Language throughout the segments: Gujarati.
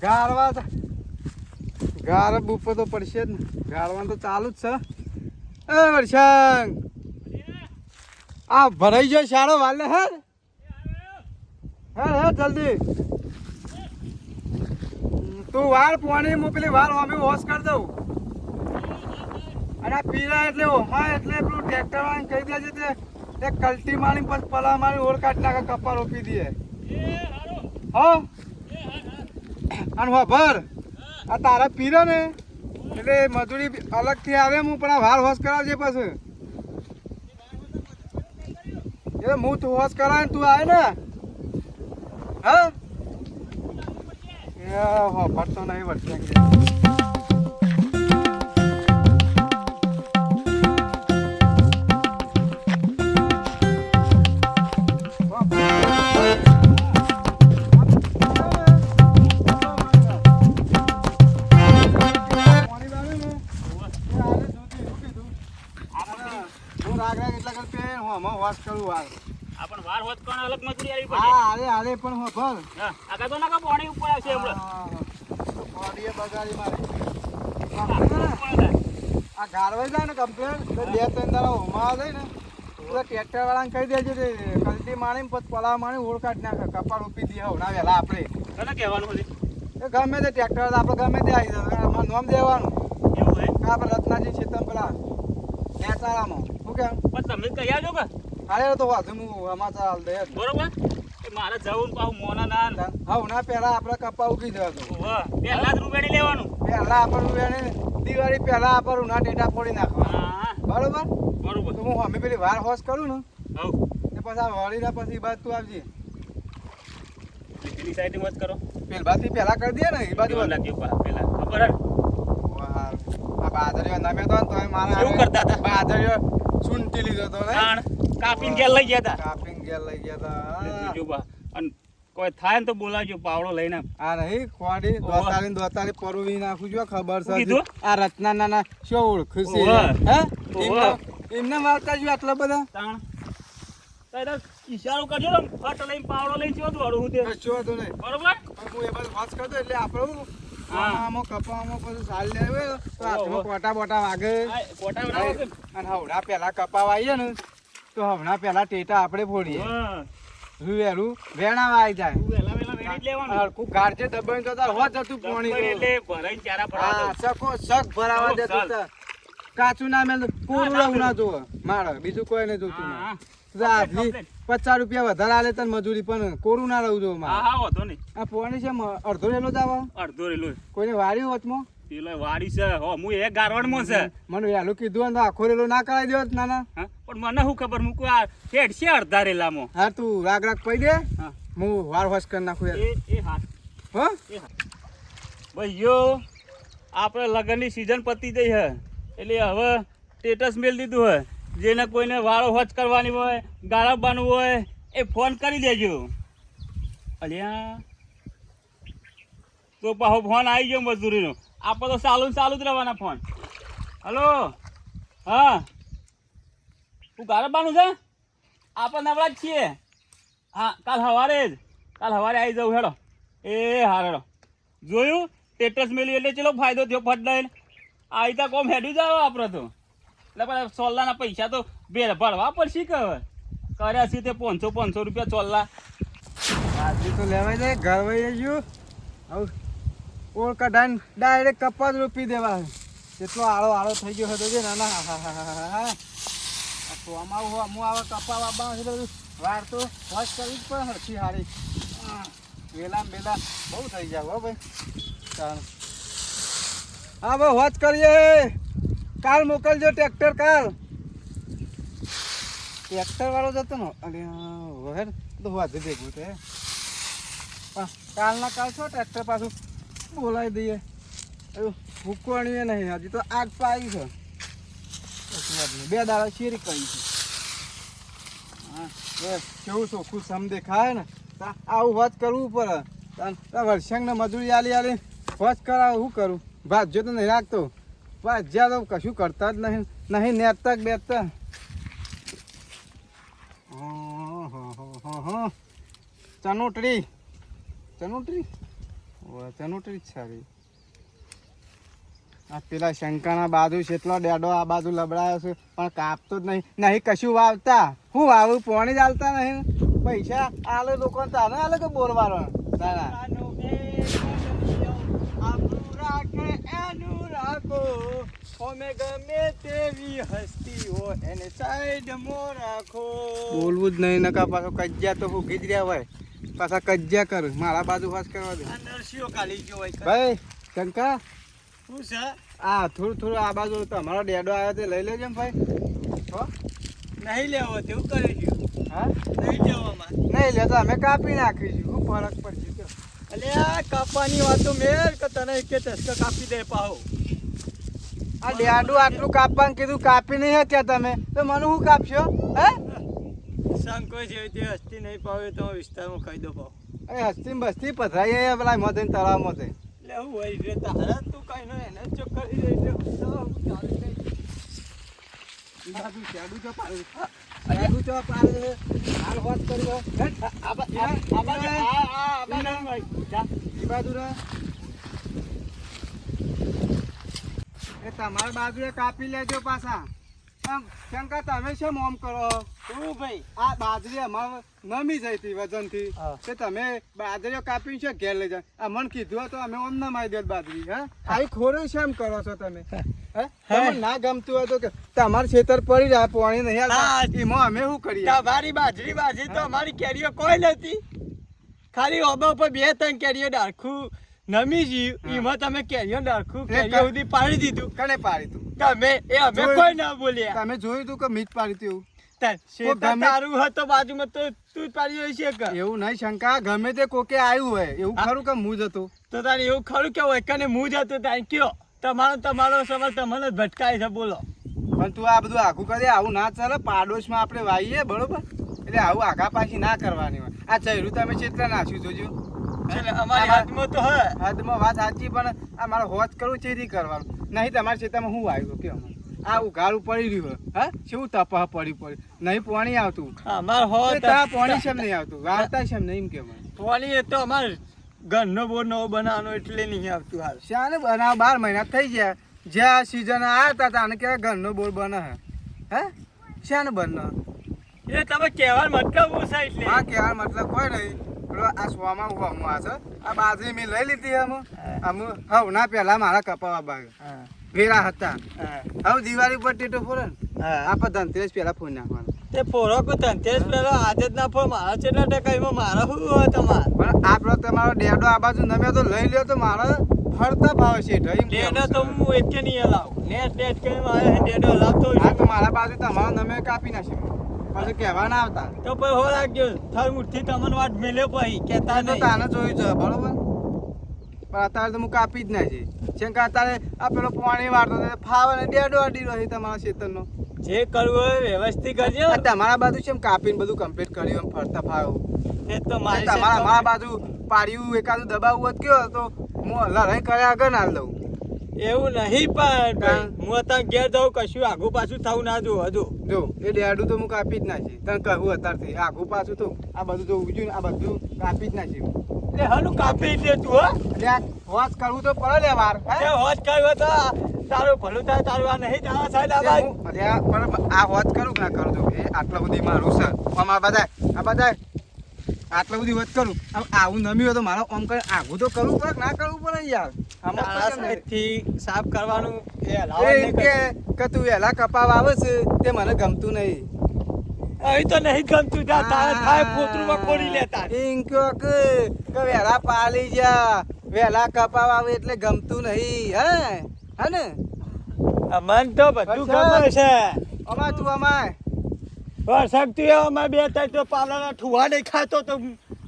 ગાળવા ગાળ બુપો તો પડશે જ ને. ગાળવાનું તો ચાલુ જ છે. એ વર્ષંગ આ ભરાઈ ગયો શાળો વાલે હે જલ્દી તું વાર પાણી મોકલી વાર અમે વોશ કરી દઉં. અને પીરા એટલે ઓમાં એટલે પેલું ટ્રેક્ટર વાળાને કહી દેજે તે કલ્ટી મારી પછી પલા મારી ઓર કાઢી નાખે કપા રોપી દે. હા અને ભર આ તારા પીરો ને એટલે મજૂરી અલગથી આવે હું પણ આ વાર હોશ કરાવજે પછી એટલે હું તું હોશ કરાવે તું આવે ને. હા ભરતો નહીં વર્ષે વાસ કરું વાર આપણ વાર હોત કોણ અલગ મજૂરી આવી પડે. હા અરે પણ હો ભર આગળ તો નાકા પાણી ઉપર આવશે હમણાં પાણીએ બગાડી મારી આ ગાળવાઈ જાય ને કમ્પ્લેન તો 2-3 દાડા હોમાં જાય ને તો ટ્રેક્ટર વાળાને કહી દેજે તે કલ્ટી મારી પછી પલા મારી ઓળ કાઢી નાખે કપા રોપી દે હવડા વહેલા આપણે તને કહેવાનું છે એ ગમે તે ટ્રેક્ટર આપણે ગમે તે આવી જાય અમારે નામ દેવાનું એવું હે આપણે રત્નાજી છેતમ પેલા નેતાળામાં શું કેમ પણ તમે કહી આવજો કે અરે તો વાંધો હું સમાચાર હાલ દે બરોબર એ મારે જવું ને પાછું મોના ના હા ના પહેલા આપણે કપા ઉગી જતો પહેલા જ રૂપિયાની લેવાનું પહેલા આપણે દિવાળી પહેલા આપણે ઉના ટેટા ફોડી નાખવા બરોબર બરોબર તો હું અમે પેલી વાર હોશ કરું ને હવ એ પછી આ વળીને પછી બાદ તું આવજે પેલી સાઈડ મત કરો પેલબાથી પહેલા કરી દે ને એ બાજુ લાગ્યું પેલા ખબર હે આ બાદરીઓ નમે તો મારા શું કરતા હતા બાદરીઓ સુંટી લીધો તો ને કાપીને ઘેર લઈ ગયા હતા કાપીને ઘેર લઈ ગયા હતા અને કોઈ થાય ને તો બોલાવજો પાવડો લઈને આ નહીં ખોડી દોતારી પરવી નાખું જો ખબર છે કીધું આ રચના નાના શું ઓળખું છે હે એમને મારતા જો આટલા બધા તાણ તારે ઈશારો કરજો ને ફટ લઈને પાવડો લઈને ચો દોડું હું તે શું હતું નહીં બરોબર હું એ બધું વાંચ કરતો એટલે આપણે આમાં કપામાં પછી સાલ લેવે તો હાથમાં કોટા બોટા વાગે અને હવડા પેલા કપાવા આવીએ ને તો હમણાં પેલા ટેટા આપણે ફોડીએ વેલું વેણાવા આવી જાય હરખું ગારજે દબાઈને તો તાર હોત હતું પાણી હા સકો સક ભરાવા દેતું તાર કાચું ના મેલ કોરું રહું ના જોવે મારે બીજું કોઈ નહીં જોતું આટલી 50 રૂપિયા વધારે આલે તને મજૂરી પણ કોરું ના રહું જોવે મારે આ પોણી છે અડધો રેલો જ આવે અડધો રેલો કોઈને વાર્યું વચમાં પેલો વાડી છે હો હું એક ગારવાડમાં છે મને વહેલું કીધું ને આખો રેલો ના કરાવી દેવો નાના પણ મને શું ખબર મૂકું આ હેડ છે અડધા રેલામાં હા તું રાગ પડી દે હું વાર હોશ કરી નાખું યાર એ હાથ હો ભાઈઓ આપણે લગ્નની સિઝન પતી ગઈ હે એટલે હવે સ્ટેટસ મેલ દીધું હે જેને કોઈને વાળો હોજ કરવાની હોય ગાળવવાનું હોય એ ફોન કરી દેજો અલ્યા તો પાછો ફોન આવી ગયો મજૂરીનો આપણે તો ચાલુ જ રહેવાના ફોન હલો હા તું ગાળવવાનું છે આપણે નવરા જ છીએ હા કાલ સવારે આવી જાઉં હેડો એ હા હેડો જોયું સ્ટેટસ મેલ્યું એટલે ચલો ફાયદો થયો ફટ લઈને આવી તો કોમ હેડ્યું જાવ આપણે તો એટલે બધા ચોલ્લાના પૈસા તો ભરવા પડશે કે હવે કર્યા છે તે 500 રૂપિયા ચોલ્લા આજે તો લેવાય જાય ઘર વહી ગયું હવે ઓળ કઢાઈને ડાયરેક્ટ કપાસ રોપી દેવા કેટલો આળો થઈ ગયો હતો નાના હા તો અમારું હું આવા કપા વાપા બધું વાર તો હોશ કરવી જ પડે હરખી હારી વેલા બેલા બહુ થઈ જાય હો ભાઈ ચાલ હા ભાઈ હોશ કરીએ કાલ મોકલજો ટ્રેક્ટર કાલ ટ્રેક્ટર વાળો જતો ને અરે વહેર તો વાંધો ભેગું છે પણ કાલના કાલ છો ટ્રેક્ટર પાછું બોલાવી દઈએ ભૂકવાણીએ નહીં હજી તો આગ પાવી છે 2 દાડા શેરી કરી છે હા બસ કેવું ચોખ્ખું સમ દેખાય ને આવું હોજ કરવું પડે વર્ષાંગને મજૂરી આલી હોજ કરાવે શું કરું ભાજ્યો તો નહીં રાખતો ભાજ્યા તો કશું કરતા જ નહીં નેતક બેતક ચનોટરી વચનોટરી જ સારી. આ પેલા શંકાના બાજુ કેટલો ડેડો આ બાજુ લબડાયો છે પણ કાપતો જ નહીં કશું વાવતા. હું વાવું પોણી જ આલતા નહીં. પૈસા આલે લોકો તાને આલે કે બોરવાળો તારા આપણું રાખે એનું રાખો, અમે ગમે તેવી હસ્તીઓ એને સાઈડમાં રાખો. બોલવું જ નહીં નકા પાછો કજ્જા તો ભૂગી જ રહ્યા હોય. પાછા કજ્જા કર મારા બાજુ વાસ કરવા દે. આ નરસિંહો કાલી ગયો હોય. ભાઈ શંકા શું છે? આ થોડું આ બાજુ તમારો ડેડો આવ્યો તે લઈ લેજો ને ભાઈ. હો નહીં લેવો તેવું કરે છે. હા નહીં લેવામાં નહીં લે તો અમે કાપી નાખીશું. શું ફરક પડશે તો? અલે આ કાપવાની વાતો મેર કે તને કે ટસકા કાપી દે પાહો. આ ડેડું આટલું કાપવાનું કીધું કાપી નહીં હત્યા તમે તો મને શું કાપશો? હે સંકો છે તે હસ્તી નહીં પાવે તો વિસ્તારમાં ખાઈ દો પાહો. એ હસ્તી બસ્તી પધરાઈ પેલા મધે તળાવમાં તે એટલે હું હોય રે તારા તું કઈ નો એને જ કરી દે એટલે હું ચાલે કઈ. બાજુ ડેડું તો પાડે ડેડું તો પાડે હાલ વાત કર્યો આ બાજુ રે એ તમારી બાજુ કાપી લેજો પાછા. આમ શંકા તમે શું મોમ કરો? શું ભાઈ? આ બાજરી અમારે નમી જઈ હતી વજનથી હા. તે તમે બાજરીઓ કાપી છે ઘેર લઈ જાય. આ મને કીધું હોય તો અમે ઓમ ના મારી દે બાજરી. હા આવી ખોરો શેમ કરો છો તમે? હે તમને ના ગમતું હોય તો કે તમારે ખેતર પડી જાય પાણી નહીં હા. હાલતા એમાં અમે શું કરીએ? તમારી બાજરી તો અમારી કેરીઓ કોઈ નથી. ખાલી ઓબા ઉપર 2-3 કેરીઓ ડાળખું નમી ગયું. એમાં તમે કેરીઓ ડાળખું કેરીઓ સુધી પાડી દીધું. કને પાડી તું? અમે કોઈ ના બોલ્યા. તમે જોયું તું કે મીઠ પાડી તું? શેતર તારું હતો બાજુમાં તો તું જ પાડી હોય છે કે? એવું નહીં શંકા ગમે તે કોકે આવ્યું હોય એવું ખરું કે મું જ હતો? તો તારે એવું ખરું કે હોય કને હું જ હતો તારે કયો તમારો સવાલ તમને જ ભટકાય છે. બોલો પણ તું આ બધું આખું કરે આવું ના ચાલે. પાડોશમાં આપણે વાઈએ બરોબર એટલે આવું આઘા પાછી ના કરવાની હોય. આ ચહેરું તમે ચેટલા નાખ્યું જોજો. અમારી હાથમાં તો હે. હાથમાં વાત સાચી પણ આ મારે હોજ કરવું ચેરી કરવાનું નહીં. તમારા ખેતરમાં હું આવ્યું કે આ ઉઘાડું પડી રહ્યું હા શું તપા પડી નહીં પાણી આવતું. અમાર હો પાણી શેમ નહીં આવતું? વાવતા શેમ નહીં એમ કે પાણી એ તો અમાર ઘરનો બોર નવો બનાવવાનો એટલે નહીં આવતું. હાલ શાને બનાવ 12 મહિના થઈ ગયા. જ્યાં સિઝન આવ્યા હતા આને કેવા ઘરનો બોર બને હે શાને બને? એ તમે કહેવાનો મતલબ શું છે? એટલે હા કહેવાનો મતલબ કોઈ નહીં. પેલો આ સોમાં હું આ છે આ બાજરી મેં લઈ લીધી અમે ના પહેલા મારા કપાવા બાગ વેરા હતા. હવે દિવાળી પર ટેટો ફોરે ને આપણે ધનતેરસ પહેલા ફોન નાખવાનો. તે પોરો કો ધનતેરસ પેલા આજે જ ના ફો મારા કેટલા ટકા એમાં મારા શું હોય તમારે? પણ આપણો તમારો ડેડો આ બાજુ નમ્યો તો લઈ લ્યો તો મારો ફરતા ભાવે છે. ડેડો તો હું એકે નહીં હલાવું. નેટ કરીને મારે ડેડો હલાવતો હોય. હા તો મારા બાજુ તમારો નમે કાપી નાખી પછી કહેવા ના આવતા. તો પછી હો રાખજો થર મુઠ્ઠી તમને વાત મેલ્યો પછી કહેતા તો નહીં. તાને જોયું છે બરોબર પણ અત્યારે તો હું કાપી જ નાખી. જેમ કે અત્યારે આ પેલો પાણી વાળતો ફાવે ને ડેડો અડી રહ્યો તમારા ખેતરનો. જે કરવું હોય વ્યવસ્થિત કરજો. તમારા બાજુ છે કાપીને બધું કમ્પ્લીટ કર્યું એમ ફરતા ફાવ. એ તો મારી તમારા બાજુ પાડ્યું એકાદું દબાવું હોત ગયો તો હું લડાઈ કર્યા આગળ ના લઉં. એવું નહીં પણ હું અત્યારે ઘેર જાઉં કશું આગું પાછું થવું ના જોવું હજુ. જો એ ડેડું તો હું કાપી જ નાખી. તને કહું અત્યારથી આગું પાછું તો આ બધું જો ઉગ્યું ને આ બધું કાપી જ નાખી. એટલે હલું કાપી દે તું હો. એટલે હોજ કરવું તો પડે લે વાર. એ હોજ કર્યો તો તારું ભલું થાય તારું આ નહીં જવા સાહેબ આ બાજુ. પણ આ હોજ કરું કે ના કરું જો એ આટલા બધી મારું છે આમ આ બધા આટલા બધી હોજ કરું આવું નમી હોય તો મારે આમ કરે આગું તો કરવું પડે ના કરવું પડે યાર. તારા સાઈડથી સાફ કરવાનું એ એ હલાવવાનું નહીં કે તું વહેલા કપાવા આવે છે તે મને ગમતું નહીં. અહીં તો નહીં ગમતું જા તારે થાય પોતરુંમાં કોડી લેતા. એમ કયો કે વહેલા પાલી જા વહેલા કપાવા આવે એટલે ગમતું નહીં હે ને? મન તો બધું ગમે છે. અમાર તું અમાર વરસાદ તું એવામાં બે થાય તો પાવલાના ઠુવા નહીં ખાતો તો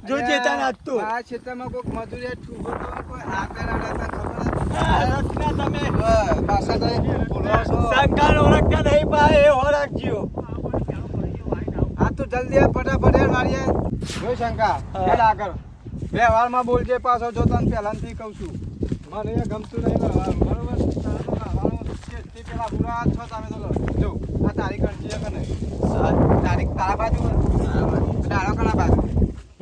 જોજે તને હતું. આ ક્ષેત્રમાં કોઈક મજૂરી ઠૂબો તો કોઈ હાથે ના રહેતા ખબર રખના તમે પાછા તો બોલો છો. સરકાર ઓળખતા નહીં ભાઈ એ ઓળખજો. આ તું જલ્દી ફટાફટ મારીએ જોઈ શંકા હેડ આગળ વ્યવહારમાં બોલજે પાછો જો તને પહેલાથી કહું છું મને એ ગમતું નહીં બરોબર. પેલા બુરા છો તમે તો જો આ તારીખ અરજી કે નહીં તારીખ તારા બાજુ દાડો કણા બાજુ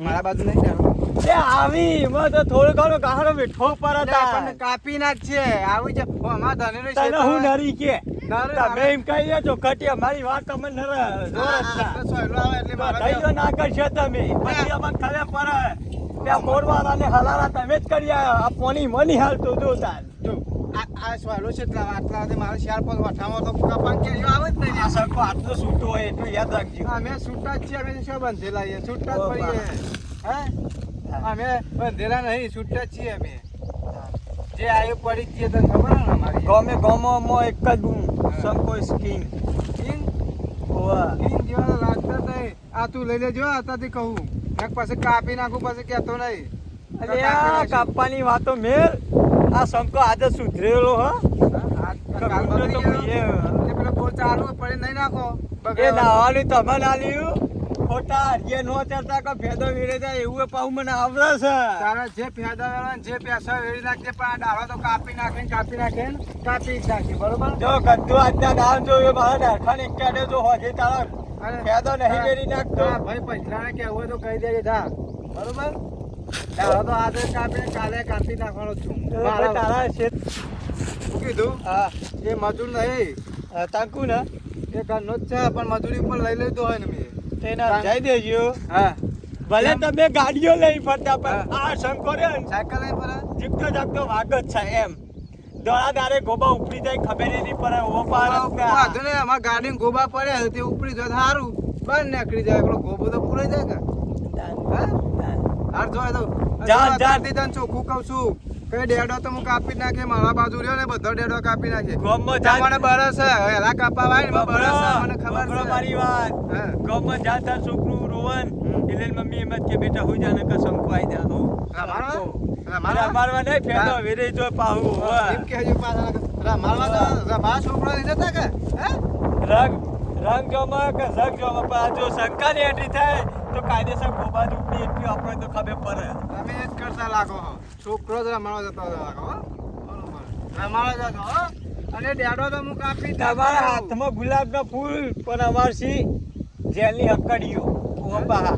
મારા બાજુ નહીં જાણો. એ આવી એમાં તો થોડું ઘણું ગાહડો મીઠો પર એટલે હતા આપણને કાપી ના જ છે આવી છે અમારા ધણીનું તને ક્ષેત્ર હું હોય. નરી કે નરે તમે એમ કહીએ છો કટી અમારી વાત તમે નર આ આટલો સહેલો આવે એટલે મારે બધાઈઓ ના કરશો તમે પછી અમને ખબર પડે ત્યાં મોરવાળા ને હલારા તમે જ કરી આયા આ પોની મની હાલતું જો તાર જો, આ સહેલો છે એટલે આટલા સુધી મારે શિયાળ પર વઠામાં તો કપાન કેરીઓ આવે જ નહીં. આ સરકો આટલું સૂટું હોય એટલું યાદ રાખજો અમે છૂટા જ છીએ અમે શું બંધેલા છીએ છૂટા જ ઓ પડીએ હે અમે બંધેલા નહીં છૂટા જ છીએ અમે જે આવ્યું પડી જ છીએ તને ખબર ને અમારી ગમે ગમોમાં એક જ સંકો સ્કીન કિંગ ઓવા કિંગ જેવા લાગતા નહીં. આ તું લઈ લેજો આતાથી કહું એક પછી કાપી નાખું પછી કહેતો નહીં. અરે આ કાપવાની વાતો મેલ આ સંકો આજે સુધરેલો હ કાલ તો બગડી એટલે પેલો બોલ ચાલુ પડી નહીં નાખો એ બગડે નાવાની તમે ના લીધું ખોટા હરિયે નો ચડતા કે ભેદો વીરે જાય એવું પાઉ મને આવડે છે તારા જે ફાયદા વાળા જે પૈસા વેરી નાખે પણ આ ડાળો તો કાપી નાખે ને કાપી નાખે બરોબર. જો ગદ્દુ આજના દામ જોયું મારા ડારખાને એકાડે જો હોજે તારા અરે, ફાયદો નહીં વેરી નાખતો હા, ભાઈ પૈસાને કહેવું હોય તો કહી દેજે જા બરોબર. ડાળો તો આજે કાપીને કાલે કાપી નાખવાનો જ છું. ભાઈ તારા શેત શું કીધું હા એ મજૂર નહીં તાકુ ને એ ઘરનો જ છે પણ મજૂરી ઉપર લઈ લીધો હોય ને મેં તેના જઈ દેજો હા ભલે તમે ગાડીઓ લઈ ફરતા પણ આ શંકો રે ને સાયકલ લઈ પર જીગતો જાગતો વાગ જ છે એમ દોડાદારે ગોબા ઉપડી જાય ખબર નહીં પડે ઓ વાંધો નહીં અમારા ગાડી ગોબા પડે તે ઉપડી જાય સારું બહાર નીકળી જાય પેલો ગોબો તો પૂરાઈ જાય કે હાર જોય તો જા, જા. તને ચોખ્ખું કહું છું કઈ ડેડો તો હું કાપી જ નાખે મારા બાજુ રહ્યો ને બધો ડેડો કાપી નાખે ગોમમાં જા મને બરસ છે હેલા કાપવા આવે ને બરસ છે મને ખબર બબડો છે મારી વાત હા. ગોમમાં જા તાર છોકરું રોવન એટલે મમ્મી એમ જ કે બેટા હું જાને કે શંકો આવી જા હું મારવા નહીં ફેદો વેરે જો પાહુ એમ કહેજો પાછા રમાડવા તો મારા છોકરા લીધા હતા કે હે રંગ જોમાં કે રંગ જોમાં પણ આ જો શંકાની એન્ટ્રી થાય તો કાયદેસર ગોબા ઉપડી એટલી આપણે તો ખબર પડે તમે એ જ કરતા લાગો હો. છોકરો જ રમાડવા જતો લાગો હો. બરોબર રમાડવા જતો હો. અને ડેડો તો હું કાપી જ નાખું. તમારા હાથમાં ગુલાબના ફૂલ પણ અમારસી જેલની હક્કડીઓ ઓ બા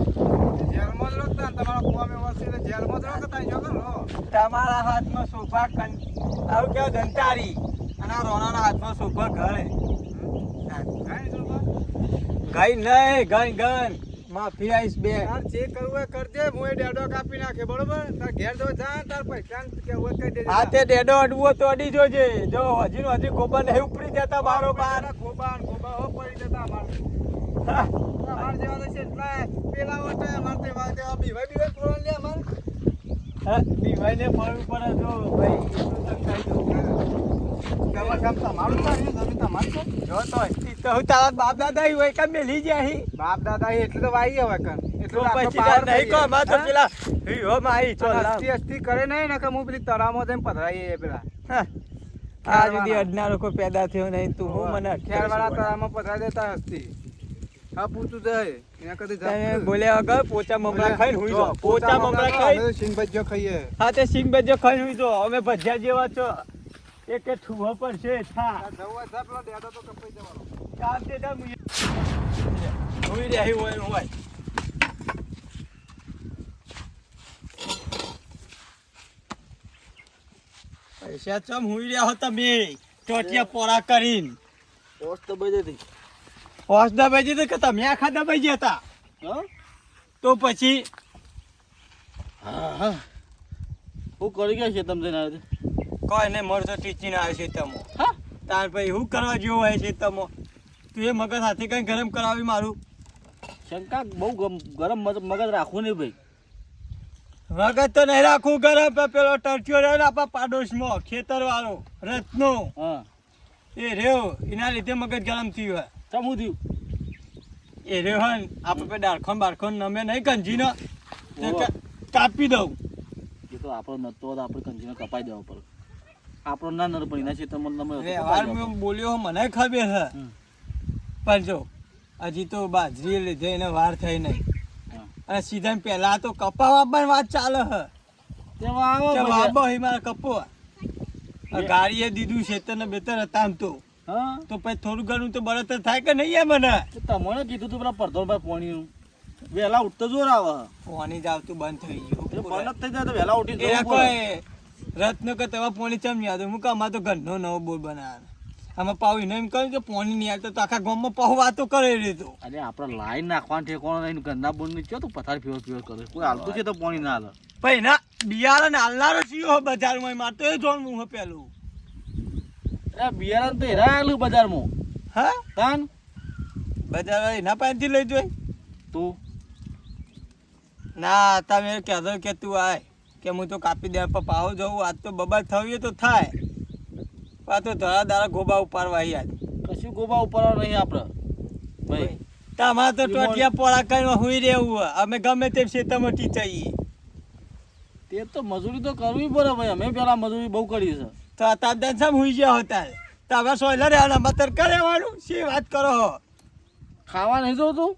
જેલમાં જ રહો ને તમારો કોમ એવો છે એટલે જેલમાં જ રહો કે ત્યાં જતો રહો. તમારા હાથમાં સોફા આવું કેવા દંતારી અને આ રોનાના હાથમાં સોફા ઘરે કાંઈ છોકરો? ગઈ નહીં ગન માફી આઈશ બે તાર જે કરવું હોય કરજે હું એ ડેડો કાપી નાખે બરોબર તાર ઘેર જો જા તાર પૈસા કેવું હોય કહી દેજે. આ તે ડેડો અડવો તો અડી જોજે જો હજી નો હજી ગોબા નહીં ઉપડી જતા બારો બાર ગોબા ને ગોબા હો પડી જતા અમારે હા. અમારે જેવા તો છે એટલે પેલા વટે અમારે તે વાત જેવા બીવાય થોડા લે અમારે હા, દીવાઈને પડવું પડે જો ભાઈ એટલું તો કહી દઉં તમારે કામ તમારું છે ને જમીન તમારી છે જો તો હસ્તી તો હું તારા બાપ દાદા હોય કે મેલી જાય બાપ દાદા એટલે તો વાઈ હવે કન તો પછી તાર નહીં કો માં તો પેલા હો માઈ ચો હસ્તી હસ્તી કરે નહીં ને કે હું પેલી તળાવમાં જઈને પધરાઈએ પેલા આ જુદી અડનારો કોઈ પેદા થયો નહીં તું હું મને ખેરવાળા તળાવમાં પધરાઈ દેતા હસ્તી હા પૂછું જાય એના કદી તમે બોલ્યા વગર પોચા મમરા ખાઈને હુઈ જાઓ પોચા મમરા ખાઈ સિંગ ભજીયો ખાઈએ હા તે સિંગ ભજીયો ખાઈને હુઈ જાઓ અમે ભજીયા જેવા છો એક ઠુવો પર છે થા જવું હોય તો પેલો ડેડો તો કપાઈ જવાનો કામ તે તા હુઈ રહી હોય પૈસા ચમ હુઈ રહ્યા હતા બે ટોટિયા પોરા કરીને પોસ્ટ તો બજે હતી હોશ દબાઈ દીધું કે તમે આખા દબાઈ ગયા હતા હા તો પછી હા હું કરી ગયા છે તમને ના કોઈ નહીં મળતો ટીચી ના આવે છે તમો હા તાર પછી શું કરવા જેવું હોય છે તમો તું એ મગજ હાથે કઈ ગરમ કરાવી મારું શંકા બહુ ગરમ મગજ રાખવું નહીં ભાઈ મગજ તો નહીં રાખવું ગરમ પણ પેલો ટરચ્યો રહ્યો ને આપણા પાડોશમાં ખેતર વાળો રત્નો હા એ રહ્યો એના લીધે મગજ ગરમ થયું હોય ચમું થયું એ રહ્યો હોય ને આપણે પેલા ડાળખોન બાળખોન નમે નહીં ગંજીનો તે ઓહો. કાપી દઉં એ તો આપણો નતો તો આપણે કંજીને કપાઈ દેવા પડે આપણો ના નર પણ એના છે તમને વ્યવહાર મેં બોલ્યો મને ખબર છે પણ જો હજી તો બાજરી લીધે એને વાર થઈ નહીં અને સીધા પહેલા તો કપાવા પણ વાત ચાલે હ તેમાં કે આવો બાબો હી મારે કપો ગાડીએ દીધું છે તને બેતર હતા આમ તો હા પછી થોડું ઘણું તો બળતર થાય કે નહીં મને તો તમને કીધું તું પેલા પરધોલભાઈ પોણીનું વહેલા ઉઠતો જોર આવે પાણી જ આવતું બંધ થઈ એટલે ગયું બંધ જ થઈ જાય તો વહેલા ઉઠીને એ જવું પડે. કોઈ રત્ન કે તમે પાણી ચમ નહીં આવતું હું કે અમારે તો ઘરનો નવો બોર બનાવવાનો આમાં પાવ એને એમ કહ્યું કે પાણી નહીં આવતું તો આખા ગામમાં પાવ વાતો કરે રહેતો અરે આપણે લાઈન નાખવાનું ઠેકોણો નહીં ઘરના બોર ની ચો તું પથાર ફેવર ફેવર કરે કોઈ હાલતું છે તો પાણી ના હાલે ભાઈ ના બિયારણ હાલનારો છીએ બજારમાં મારે તો એ જોવાનું હું પેલું અરે બિયારણ તો હેરા આવેલું બજારમાં હા તાન બજાર એના પાસેથી લઈ જોઈ તું ના તમે કહેતો કે તું આય કે હું તો કાપી દે પણ પાવો જવું આજ તો બબાલ થવી તો થાય આ તો ધરા દારા ગોબા ઉપાડવા યાદ કશું ગોબા ઉપાડવા નહીં આપણે ભાઈ તમારે તો ટોટિયા પોળા કરીને હુઈ રહેવું અમે ગમે તેમ ખેતરમાં ટીચાઈએ તે તો મજૂરી તો કરવી પડે ભાઈ અમે પેલા મજૂરી બહુ કરી છે તો આ તાર સામ હુઈ ગયા હતા તો હવે સોયલા રહેવાના મતર કરેવાનું શી વાત કરો હો ખાવા નહીં જોતું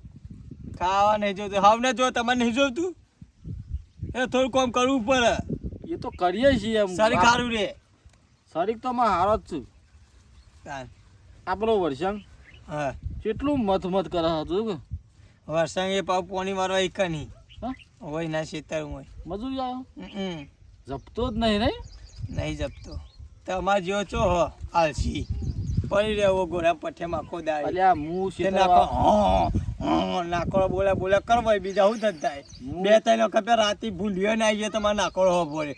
ખાવા નહીં જોતું હાવને જો તમારે નહીં જોતું એ થોડું કામ કરવું પડે એ તો કરીએ છીએ એમ સારી ખારું રે શરીર તો માં હારો જ છું આપણો વર્ષંગ હા કેટલું મત કરે હતું કે વર્ષાંગ એ પાવ પોણી મારવા એક નહીં હા હોય ના ખેતર હોય મજૂરી આવ્યો હમ જપતો જ નહીં નહીં નહીં જપતો તમારે જેવો છો હો આલસી પડી રહેવો ગોળા પઠે માખો દાય અલ્યા હું તે નાખો નાખો બોલે કરવા બીજા શું થતા બે ત્રણ વખત રાતે ભૂલ્યો ને આવીએ તમારે નાખો હો બોલે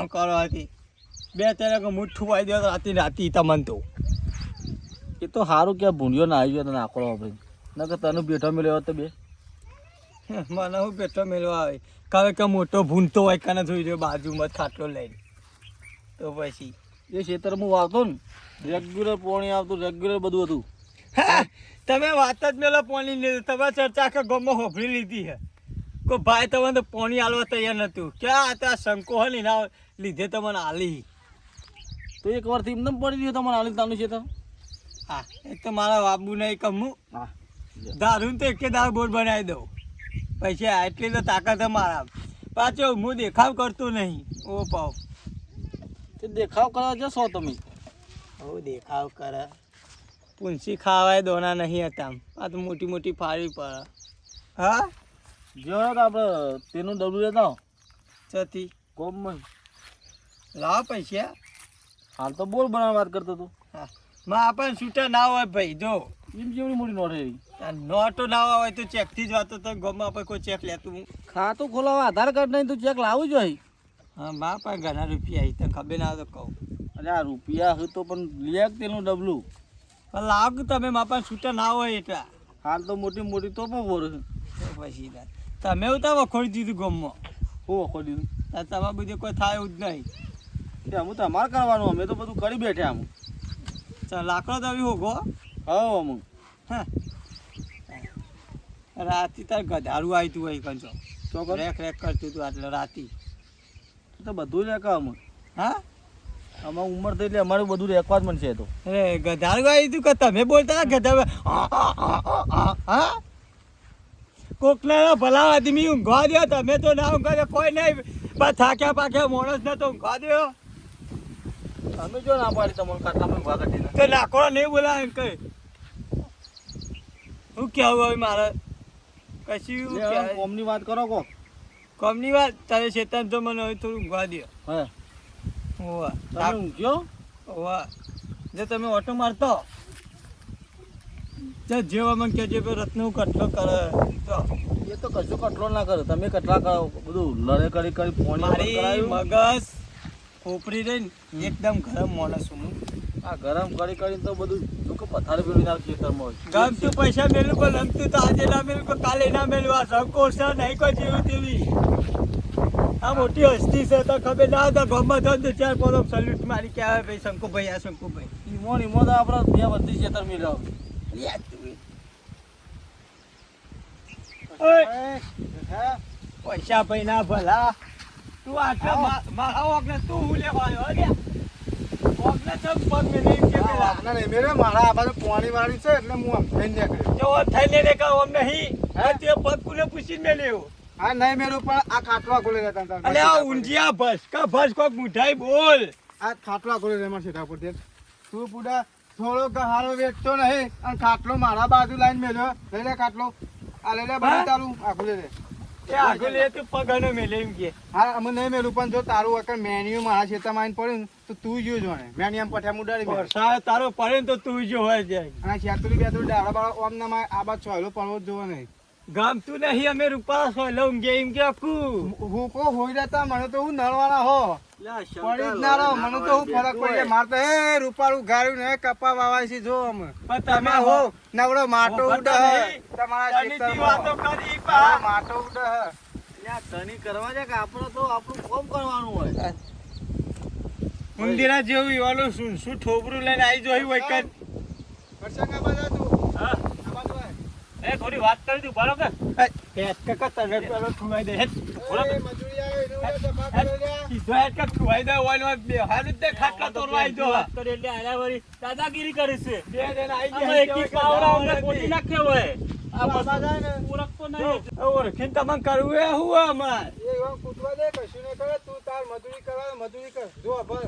કરવાથી બે ત્રણ વખત મુઠ્ઠું આવી દો રાતે તમને તો એ તો સારું કે ભૂંડિયો ના આવી ગયો તો નાખો આપણે નકર તને બેઠો મેળવ્યો તો બે મને હું બેઠો મેળવા આવે કારણ કે મોટો ભૂનતો હોય કાને જોઈ રહ્યો બાજુમાં ખાટલો લઈને તો પછી એ ખેતરમાં હું આવતો ને રેગ્યુલર પાણી આવતું રેગ્યુલર બધું હતું તમે વાત જ મેલો પાણી લીધું તમે ચર્ચા આખા ગામમાં હોભળી લીધી છે કોઈ ભાઈ તમને તો પાણી આલવા તૈયાર નતું ક્યાં હતા શંકો હોય ને એના લીધે તમને આલી તો એક વાર એમને પડી ગયું તમારે આલી તાનું છે તો હા એક તો મારા બાબુ નહીં કમું હા દારૂ તો એકે દારૂ બોર બનાવી દઉં પૈસા એટલી તો તાકાત છે મારા પાછો હું દેખાવ કરતો નહીં ઓ પાવ તે દેખાવ કરવા જશો તમે હું દેખાવ કરે પૂંછી ખાવાય દોના નહીં હતા આ તો મોટી મોટી ફાળી પડે હા જો આપણે તેનું ડબલું લેતા છતી કોમમાં લાવ પૈસા હાલ તો બોલ બનાવવાની વાત કરતો હતો હા માં આપણને છૂટા ના હોય ભાઈ જો એમ જેવડી મોટી નોટ એવી નોટો ના હોય તો ચેકથી જ વાતો તો ગમમાં આપણે કોઈ ચેક લેતું ખાતું ખોલાવા આધાર કાર્ડ નહીં તો ચેક લાવવું જોઈએ હા મા પણ ઘણા રૂપિયા આવી તને ખબર ના તો કહું અરે આ રૂપિયા હોય તો પણ લે તેનું ડબલું પણ લાવ તમે મા પણ છૂટા ના હોય એટલા હાલ તો મોટી મોટી તો પણ બોર તો પછી તમે એવું તો વખોડી દીધું ગમમાં હું વખો દીધું તમારે બધું કોઈ થાય એવું જ નહીં તે અમુક તમારે કરવાનું અમે તો બધું કરી બેઠા અમુક ચાલ લાકડો તો આવી હોગો હા અમુક હા રાતે તાર ગધારું આવ્યું તું હોય કંચો ચોક્કસ રેક રેક કરતું હતું એટલે રાતે તો બધું રેકા અમુક હા અમારી ઉંમર થઈ એટલે અમારું બધું રેકવા જ મળશે તો અરે ગધારું આવ્યું તું કે તમે બોલતા હતા ગધા હા કોકને ભલા આદમી ઊંઘવા દો તમે તો ના ઊંઘવા દો કોઈ નહીં બસ થાક્યા પાક્યા માણસ ને તો ઊંઘવા દો અમે જો ના પાડી તમને કાટલા ભાગ કાઢીને તો નાખો નહીં બોલાવે એમ કઈ હું કેવું હવે મારે કશું કોમની વાત કરો કો કોમની વાત તારે શેતાન તો મને હવે થોડું ઊંઘવા દો હે હોવા તમે ઊંઘ્યો હોવા જો તમે ઓટો મારતો જેવા મને કહેજો કે રત્ન કટલો કરે તો એ તો કશું કટલો ના કરે તમે કટલા કરો બધું લડે કરી મારી મગજ ખોપરી રહીને એકદમ ગરમ માણસ હું આ ગરમ કરીને તો બધું લોકો પથાર ફેરવી નાખ ખેતરમાં ગમતું પૈસા મેલું કોઈ લમતું તો આજે ના મેલું કોઈ કાલે ના મેલું આ સંકોચ છે નહીં કોઈ જેવી તેવી આ મોટી હસ્તી છે તો ખબર ના હતા ગમત હોય તો ચાર પોલો સલ્યુટ મારી કે આવે ભાઈ શંકુભાઈ આ શંકુભાઈ ઈમો તો આપણે બે બધી ખેતર મેળવ પૈસા ભાઈ ના ભલા તું આટલા મારા વખતે તું હું લેવા આવ્યો ને વખતે તો પગ મેં નહીં કે પેલા આપના નહીં મેરે મારા આ બાજુ પાણી વાળી છે એટલે હું આમ થઈને નીકળ્યો જો થઈને ને કહો અમ નહીં હા તે પગ કુને પૂછીને મેં લેવું હા નહીં મેરું પણ આ ખાટલા ખોલે રહેતા અલે આ ઊંધિયા ભસ કા ભસ કોક મુઠાઈ બોલ આ ખાટલા ખોલે રહે મારા સીધા પર તું પૂડા થોડો હારો વેચતો નહીં અને ખાટલો મારા બાજુ લાઈન મેલ્યો લઈ લે ખાટલો આ લે લે બધું તારું આખું લે લે. એ આગળ લે તું પગનો મેલે એમ કે હા અમે નહીં મેલું પણ જો તારું અકર મેન્યુ મારા ખેતરમાં આવીને પડ્યું ને તો તું જો જોણે મેન્યુ પઠ્યા મુડાડી મેં. વરસાદ તારો પડે ને તો તું જો હોય જાય અને છેતરી બેતરી ડાળા બાળા ઓમ ના માં આ બાદ છોયલો પડવો જ જોવો નહીં. ગમતું નહીં અમે રૂપાળા સોયલો ઊંઘે એમ કે આખું હું કો હોઈ રહેતા મને તો હું નળવાના હો પડી જ ના રહો મને તો હું ફરક પડી જાય મારે તો એ રૂપાળું ગાળ્યું ને કપા વાવાય છે જો અમે પણ તમે હો નવડો માટો ઉડે હે તમારા તનીથી ખેતરમાં. વાતો કરી હા, પા માટો ઉડે હે. લ્યા, તની કરવા છે કે આપણે તો આપણું કોમ કરવાનું હોય. ઉંદીરા જેવું ઓલું શું ઠોબરું લઈને આવી જોયું હોય કઈ વરસાદ આ બાજુ આ તું. હા આ બાજુ આય. એ થોડી વાત કરી દી બરો કે હેટ કાકા તને પેલો ઠુવાઈ દે હેટ એ મજૂરી આવે એનું ઉડે સફા કરો લ્યા. સીધો હેટ કા ઠુવાઈ દે ઓય બે હારું જ દે ખાટલા તોરવા આવી જો વાત કરી એટલે આયા વળી દાદાગીરી કરી છે બે જણ આવી અમે એકી પાવડા અમને કોટી નાખ્યો હોય આ બાબા જાય ને. બધું ઓળખતો નહીં ઓળખીને તમને કરવું એ હું અમાર એ એવા કૂટવા દે કશું નહીં કરે તું તાર મજૂરી કરવા મજૂરી કર જો ભર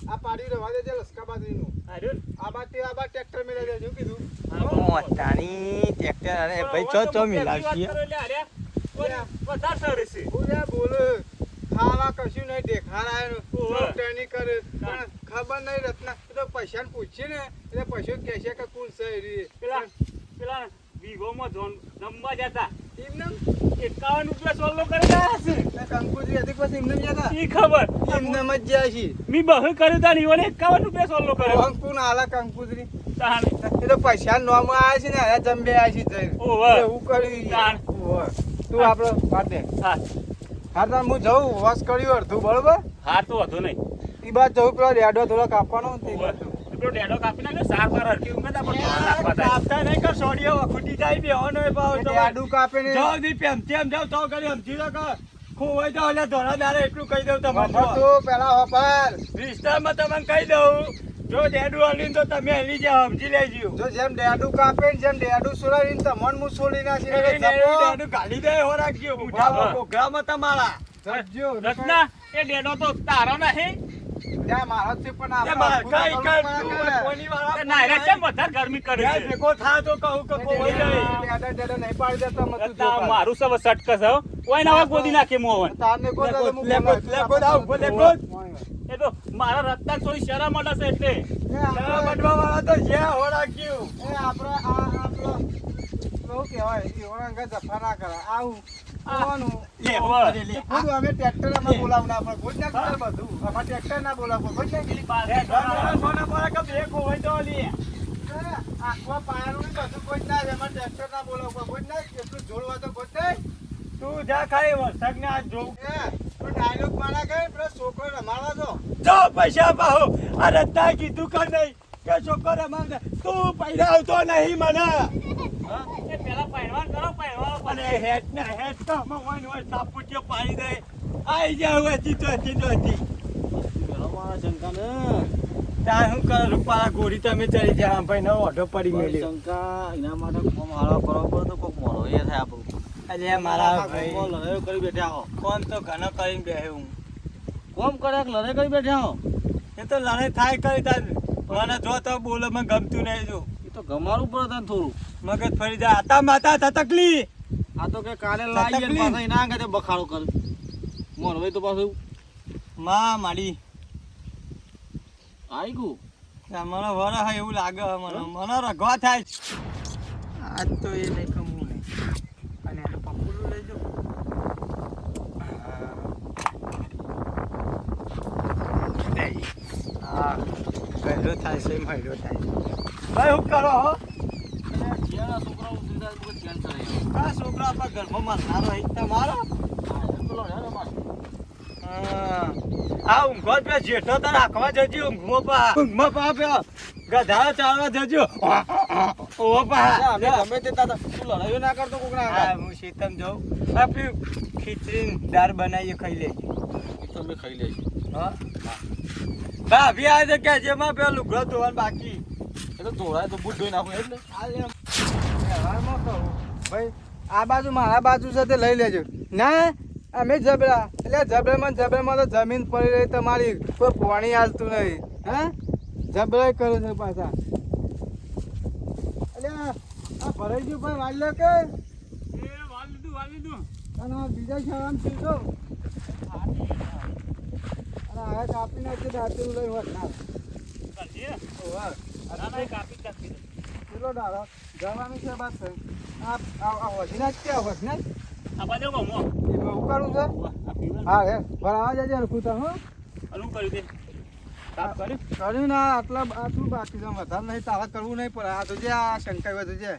આ પાડી રવા દે છે લસકા બાજરીનું આર્યું આ બાદ તે આ બાદ ટ્રેક્ટર મેળવી દેજો શું કીધું મોટાની ટ્રેક્ટર અરે ભાઈ ચો મિલાવશી વધારે સરસ છે બોલ્યા બોલ ખાવા કશું નહીં દેખાર આયો ઓવે. ટ્રેનિંગ કરે પણ ખબર નહીં રત્ના એ તો પૈસાને પૂછીએ ને એટલે પૈસા કહેશે કે કોણ છે એ રી. પેલા વિગોમાં જમવા જતા એમને 51 રૂપિયા સોલ્લો કરી રહ્યા છે કંકુતરી હતી પછી એમને જતા ઈ ખબર એમને જ જાય છે મી બહુ કર્યું તા ઈવને 51 રૂપિયા સોલ્લો કર્યો અંકુન આલા કંકુતરી તાણ એ તો પૈસા નોમ આવ્યા છે ને આ જંબે આવ્યા છે જઈને. ઓવે. એવું કર્યું તાણ. ઓવે. તું આપણો વાત દે હા હા તાર હું જઉં વોશ કર્યું અડધું બરોબર હા તો હતો નહીં ઈ બાદ જવું પેલો રેડો થોડો કાપવાનો તે બાજુ. પેલો ડેડો કાપી નાખ્યો સાર પર હરકી ઊંઘતા પણ નાખવા થાય આપતા નહીં કર સોડિયો ખૂટી જાય બેહોનો એ ભાવ તો રેડું કાપે ને જાવ દી પેમ તેમ જાવ તો કરી સમજી લો કે ખોવાઈ જાવ એટલે ધોળા દારે એટલું કહી દઉં તમને વફર તું પેલા વફર વિસ્તારમાં તમને કહી દઉં જો ડેડું હલીને તો તમે હલી જાવ સમજી લેજો જો જેમ ડેડું કાપે ને જેમ ડેડું સોલાવીને તમન હું સોલી નાખી ને ડેડું ગાલી દે હો રાખજો મોટા પ્રોગ્રામ તમારા જપજો રત્ના એ ડેડો તો તારો નહીં ત્યાં મારો જ છે પણ એ માર આપણે કઈ પૂરા કર કરવું પડે. કોની વાળા ના રે કેમ વધારે ગરમી કરે યાર છે ભેગો થા તો કહું કે ખોવાઈ જાય ડેડા નહીં પાડી દેતા મત તું રત્ના જો પાડ. મારું સબ સટકસ હો કોઈ ના ગોદી નાખે મોહન તારને કોઈ દાદા હું લેકો બોલાવું. લેકો દાવ લેકો એ તો મારા રત્ના થોડી શરમ અડે છે એટલે એ આપણે- બટવા વાળા તો જ્યાં હો રાખ્યું એ આપણે આ આપણો શું કહેવાય એવડા અંગે જફા ના કરે આવું આવવાનું. લે ઓવે. લે લે ખુદ અમે ટ્રેક્ટર માં બોલાવના આપણે ખુદ ના કરે બધું અમારે ટ્રેક્ટર ના બોલાવવું ખુદ ના પેલી પાસે સોના પર કે બે ખોવાઈ તો લે આખવા પાયાનું ને બધું કોઈ ના જ અમારે ટ્રેક્ટર ના બોલાવવું કોઈ ના જ એટલું જોડવા તો કોઈ નહીં. તું જા ખાલી વરસાદ ને આ જોઉં એ તું ડાયલોગ મારા ગઈ પેલો છોકરો રમાડવા દો. જો પૈસા પાહો આ રત્તા કીધું કે નહીં કે છોકરો રમાડે તું પૈસા આવતો નહીં મને એ પેલા પહેરવાન કરો પહેરવાનો અને હેટ ને હેટ તો અમે હોય ને હોય સાપુટીઓ પાડી દે આઈ જાવ હતી તો અમારા શંકાને ત્યાં શું કરે રૂપાળા ગોળી તમે ચડી જાય ભાઈ નો ઓઢો પડી મેલ્યો શંકા એના માટે કોમ હારો કરવો પડે તો કોક મોરો એ થાય આપણું. અલ્યા મારા ભાઈ કોમ લડાઈ કરી બેઠા હો કોણ તો ઘણો કરીને બેહે હું કોમ કરે કે લડાઈ કરી બેઠા હો એ તો લડાઈ થાય કરી તાર મને જો તો બોલો મને ગમતું નહીં જો એ તો ગમાડવું પડે તને થોડું. મગજ ફરી જાય આતા માતા તતકલી આ તો કે કાલે લાવીએ ને પાછા એના આગળ બખાડો કરે મોરવાઈ તો પાછું માં માડી આવી ગયું. મને વર હોય એવું લાગે મને મને રગવા થાય આજ તો એ નહીં કમવું નહીં અને આ પપુલું લેજો હા ગયેલો થાય છે મહિલો થાય ભાઈ હું કરો હો અને જ્યાં છોકરાઓ સુવિધા બહુ ધ્યાન કરે છે. આ છોકરા આપણા ઘરમાં મારનારો હોય તમારો હા, એ પેલો હેડ અમાર. આ ઊંઘો જ પે જેઠો તો રાખવા જજો ઊંઘમાં પા પે ગધાડા ચાલવા જજો ઓ પા અમે ગમે તે તાતા તું લડાઈઓ ના કરતો કોકના હા આગળ. હું શીતમ જાઉં આપી ખીચડી દાળ બનાવીએ ખાઈ લેજે એ તો અમે ખાઈ લઈશું. હા ભાભી આવે છે કે જેમાં પેલું લુગડો ધોવાનું બાકી એ તો ધોળાય તો બૂટ ધોઈ નાખું એટલે વ્યવહારમાં કહું ભાઈ આ બાજુ મારા બાજુ સાથે લઈ લેજો ના અમે જબરા એટલે જબરામાં તો જમીન પડી રહી તમારી કોઈ પાણી હાલતું નહીં હા જબરાઈ કરે છે પાછા એટલે આ ભરાઈ ગયું ભાઈ વાળ લે કે આવી તું અને આ બીજા શાળામાં પીધો અને હવે કાપી નાખી દાંતેલું લઈ હોત ના કરજે ઓવા ના ના કાપી કાપી પેલો ડાળો જવાનું છે બાદ થઈ આ વધીના જ ક્યાં વધીના આ બાજુ ગમો એ બહુ કરું છે આ પીવર હા હે ભરાવા જજે હરખું તો હો અનું કર્યું તે કાપ કર્યું કર્યું ના આટલું બાકી છે વધારે નહીં તારે કરવું નહીં પડે આ તો જે આ શંકાઈ વધુ છે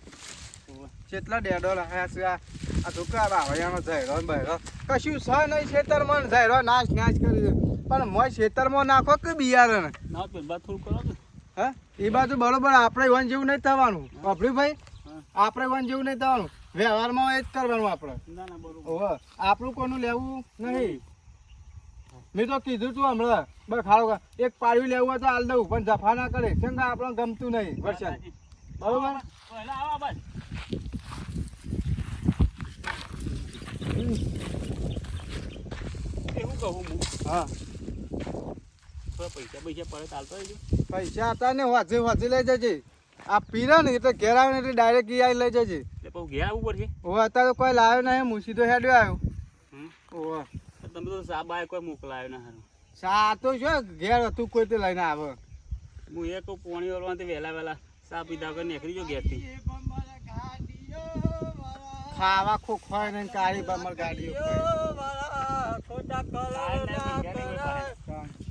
કેટલા ડેડો લાયા છે આ છોકરા બાવળિયાનો ઝેરો ને બહેરો કશું છે નહીં ખેતરમાં ને ઝેરો નાશ નાશ કરી દે પણ મોય ખેતરમાં નાખો કે બિયારણ ના તો બાદ થોડું કરો તો હા એ બાજુ બરોબર આપણે વન જેવું નહીં થવાનું બાપડી ભાઈ આપણે વન જેવું નહીં થવાનું વ્યવહારમાં એ જ કરવાનું આપણે ના ના બરોબર ઓહો આપણું કોનું લેવું નહીં મેં તો કીધું તું હમણાં બસ ખાડો એક પાડ્યું લેવું હોય તો હાલ દઉં પણ જફા ના કરે કેમ કે આપણને ગમતું નહીં વરસાદ બરોબર પહેલા આવા બસ એવું કહું હું હા થોડા પૈસા પડે ચાલતો રહેજો પૈસા હતા ને વાંચી વાંચી લઈ જજે આ પીરા ને એટલે ઘેર આવે ને એટલે ડાયરેક્ટ ઈ લઈ જજે એટલે પછી ઘેર આવવું પડશે ઓહો અત્યારે કોઈ લાવ્યો નહીં હું સીધો હેડ્યો આવ્યો ઓહો તમે તો સા બાય કોઈ મોકલાયો ના હારું સા તો શું ઘેર હતું કોઈ તે લઈને આવે હું એક પોણી ઓરવાથી વહેલા સા પીધા વગર નીકળી જો ઘેરથી ખાવા ખોખવાય ને કાળી બમર ગાડીઓ ખોટા કલર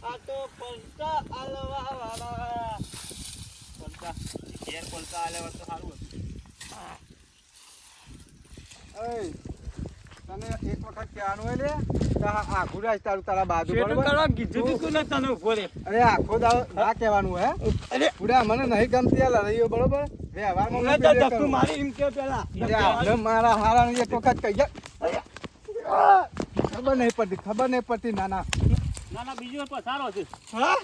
આ તો પંચા આલવા વાળા પલકા ઘેર પલકા આલે હોત તો સારું હતું એય તને એક વખત કહેવાનું હોય લે આખું રાજ તારું તારા બાજુ શેઠું બરોબર કરવા કીધું તું ને તને ઉભો રે અરે આખો દાવ ના કહેવાનું હે અરે પૂરા મને નહીં ગમતી આ લડાઈઓ બરોબર વ્યવહારમાં મને હું તો પેલે ધક્કું કરું. મારી એમ કે પેલા અરે આપણે મારા હારાને એક વખત કહી ખબર નહીં પડતી ના ના ના બીજી વાર પસારો છે હા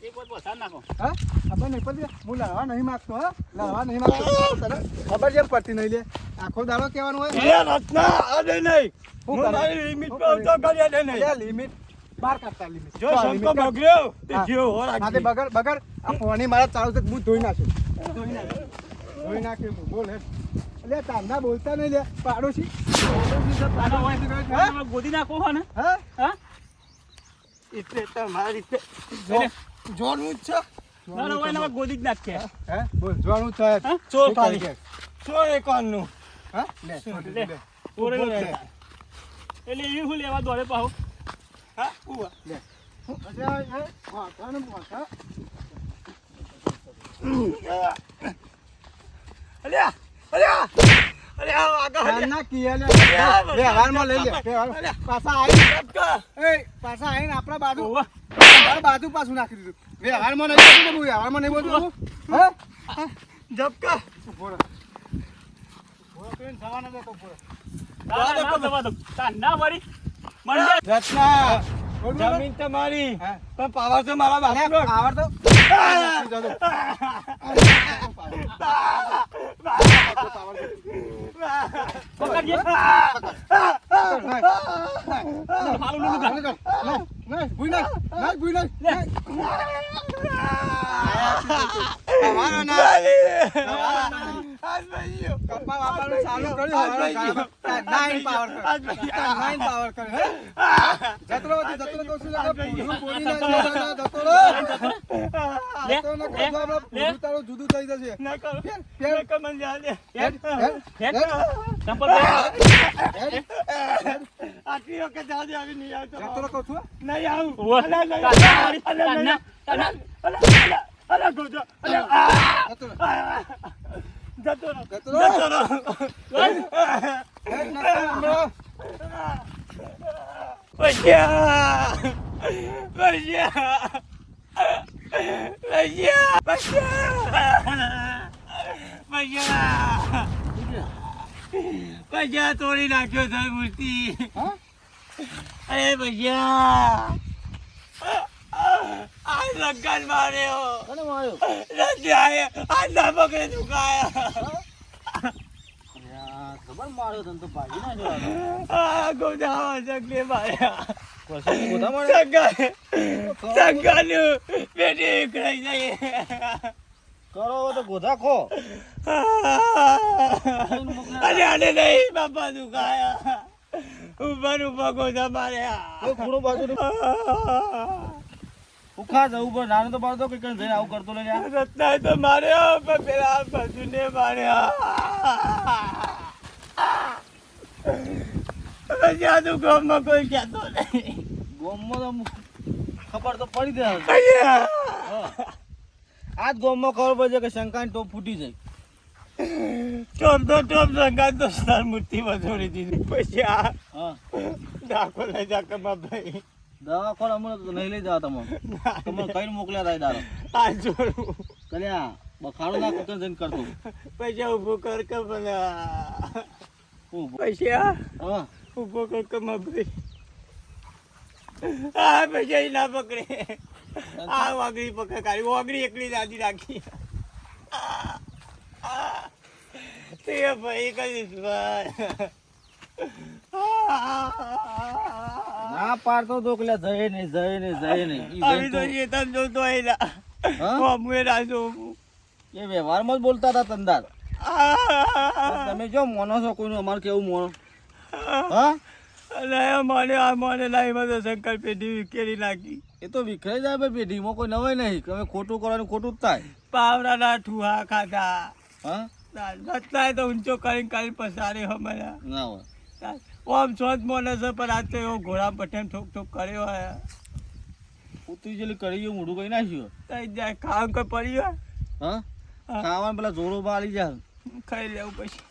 એક વાર પસાર નાખો હા ખબર નહીં પડતી હું લડવા નહીં માંગતો હા લડવા નહીં માંગતો તને ખબર જેમ પડતી નહીં લે આખો દાડો કહેવાનું હોય એ રત્ના અડે નહીં હું હું કરે? મારી લિમિટ પર તો કરી અડે નહીં લિમિટ બાર કરતા લિમિટ જો શંકો બગડ્યો તે હા. જીવ હો માથે રાખી બગર આ ફોની મારા ચાલુ છે હું ધોઈ નાખું ધોઈ નાખ્યું હું બોલ હે એટલે તાંડા બોલતા નહીં લે પાડોશી તમે ગોદી નાખો હો ને હા હા એટલે તમારી રીતે જોડવું જ છે ના ના હોય ને ગોદી જ નાખે હે બોલ જોવાનું છે હા? શું ચોર કરી પાડી કે? ચોર એકાનનું હા લે લે. બોલ ઓરે લે. એટલે એવી હું લેવા દોડે પાહો હા ઉવા લે અચ્છા હે વાતા ને વાતા અલ્યા અલ્યા અલ્યા વાગા ના કિયા લે અલ્યા, વ્યવહારમાં લઈ લે વ્યવહાર. પાછા આવી એ પાછા આવીને આપણા બાજુ ઓવા આપણા બાજુ પાછું નાખી દીધું વ્યવહારમાં નહીં બોલતું ને હું વ્યવહારમાં નહીં બોલતું હે જબકા ઉભો રહો. ઉભો કરીને જવાના દે તો ઉભો રહો. ના દવા દો ના વળી મંડે રત્ના બોલ, બોલ. જમીન તમારી હા. પણ પાવર તો મારા બાપનો આવડતો પકડજે હાલું નું જુદું થઈ જશે ના કરો ફેર, ના કર મને જા દે હેડ, હેડ, હેડ. હેડ, ચંપલ પહેર. હેડ. આટલી વખત જા દે આવી નહીં આવતો જતો રહો કહું છું, હો. નહીં આવું ઓવા. અલા, નહીં કાના આવું. વળી. અલા, નહીં કાના, આવું. કાના. અલા ગોજો અલા જતો રહો. જતો રહો જતો રહો. જતો રહો હેડ, નાખો, હમણાં. ભૈયા ભૈયા ભૈયા ભૈયા ભૈયા તોડી નાખ્યો છે મૂર્તિ હા? અરે ભૈયા આ લગન માર્યો કોને માર્યો? નથી આયા આ ના પકડે દુખાયા ખબર માર્યો તને તો ભાગી ના જવાનો આ ગોદાવા જગલે માર્યા પછી ગોધા માર્યો સંગાનું બેટી ઉકળાઈ જાય કરો હવે તો ગોધા ખો અરે આને નહીં બાપા દુખાયા ઉભા ગોધા માર્યા ખૂણો બાજુ ઉખા જવું પણ નાનો તો બાળતો કે કઈ જઈને આવું કરતો ને યાર રત્નાએ તો માર્યો પણ પેલા બાજુને માર્યા જાદુ ગામમાં કોઈ કહેતો નહીં ગોમમાં તો ખબર તો પડી જાય અહીંયા આજ ગોમમાં ખબર પડશે કે શંકાની ટોપ ફૂટી જાય ટોપ સંગાત તો સ્ટાર મૂર્તિ વધોડી દીધી પછી આ હા દાખો લઈ જા કમા ભાઈ દવાખાને હમણાં તો નહીં લઈ જાવ તમે કઈ મોકલ્યા હતા દાડો આ જોડું કર્યા બખાડો ના કુકન જઈને કરતો પૈસા ઉભો કર કે ભલા ઊભો. પૈસા હા ઉભો કર કમા ભાઈ આ પૈસા ઈ ના પકડે આ વાગડી પકડ કાઢી વાગડી એકલી દાદી રાખી તે ભાઈ કહીશ ભાઈ ના પાડતો તો કે જય નહીં આવી તો એ તને જોતો એલા મુએ રાજો એ વ્યવહારમાં જ બોલતા હતા તંદાર તમે જો મોનો છો કોઈનું અમારે કેવું મોનો હા મને આ મને લાઈમાં તો શંકર પેઢી વિકેરી નાખી એ તો વિખરાઈ જાય ભાઈ પેઢીમાં કોઈ નવાય નહીં કે અમે ખોટું કરવાનું ખોટું જ થાય પાવડાના ઠુહા ખાધા હા રત્નાએ તો ઊંચો કરીને પસારે હમણાં ના હોય ઓમ શોધ મોને છે પણ આજ તો એવો ઘોડા પઠેમ ઠોક ઠોક કર્યો હોય ઉતરી જેલી કરી ગયું મોઢું કઈ નાખ્યું તઈ જાય ખાવાનું કોઈ પડી હોય હા ખાવાનું પેલા જોરો બાળી જાય ખાઈ લેવું પછી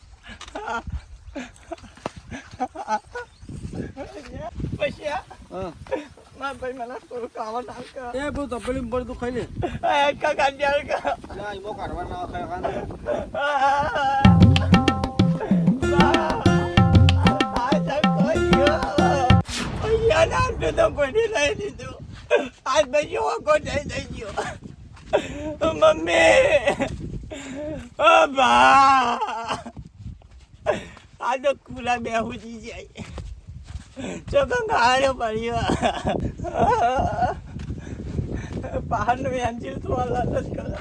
પછી હા ના ભાઈ મને થોડું ખાવા નાખ એ બહુ તપેલી પડે તું ખાઈ લે કા કાઢ્યા કા ના એમાં કાઢવા ના ખાય મમ્મી આ તો ખુલા બેહુજી જાય ચોકન ખાડ્યો પડ્યો પહાડનું એન્જિન તો અલગ જ કરે